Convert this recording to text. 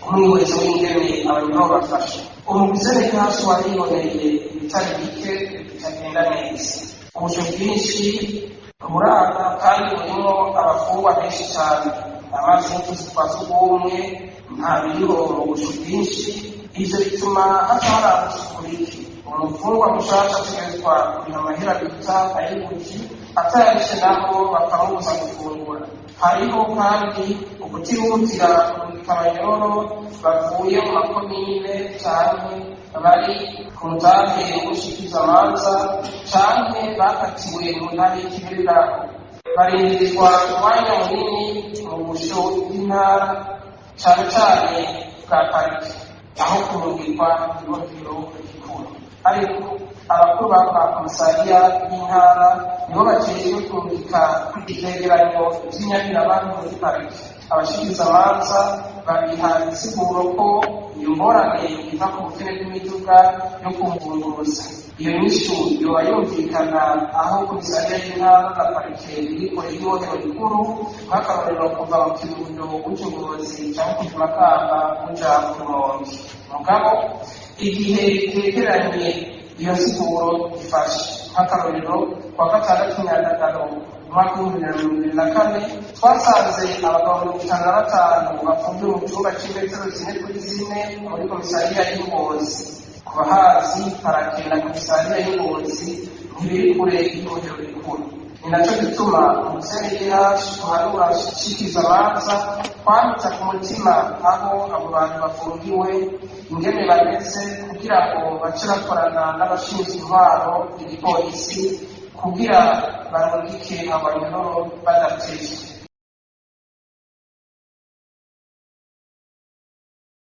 umwihwezo w'ingene abanyaho bafasha umugizene hasi wariboneye ibitari bike bitagenda neza ubusho bwinshi buranga kandi burimo abafungwa benshi cyane amazi y'utuzi twa sugumwe nta biriho mu busho bwinshi ivyo bituma hatahora gusukuriki umufungwa mushasha ategerezwa kuriha amahera bita ayiguzi atayarishe naho bakamubuza gufungura hariho kandi ukutihutira kurungika abanyororo bavuye mu makomine canke bari ku nzave y'ubushikirizamanza canke bakatiwe mu ntara y'ikibirirako barindirizwa umwanya munini mu busho bw'intara cane cane bwa parike aho kurungikwa ibogiro gikuru ariko abakuru ba komisariya y'intara nibo bajejwe kurungika ivyegeranyo vy'inyabirabantu muri parike abashikirizamanza babiha insiguro ko iyo ngorane iva ku bukene bw'imiduga yo kumvunguruza iyo nyishu yoba yumvikana aho komisariya y'intara na parike iriko ibohero rikuru nk'akarorero kuva mu kirundo uja Ngozi canke kuva Makamba uja mu Rumonge mugabo igihe ritegeranye iyo nsiguro ifashe nk'akarorero kuwa gatandatu Nyandagaro umwaka w'ibihumbi 2024 twasanze abagabo 55 bafungiwe mu cyumba cy'imetero 4x4 muri komisariya y'Ingozi ku bahazi parake na komisariya y'Ingozi ntibiri kure y'ibohero rikuru ni naco gituma umusenyi hashi uhanura shikirizamanza kwanditsa ku mutima aho abo bantu bafungiwe ingene bameze kugira ngo bace bakorana n'abashinzwe intwaro igipolisi kugira barungike abanyororo badatezwe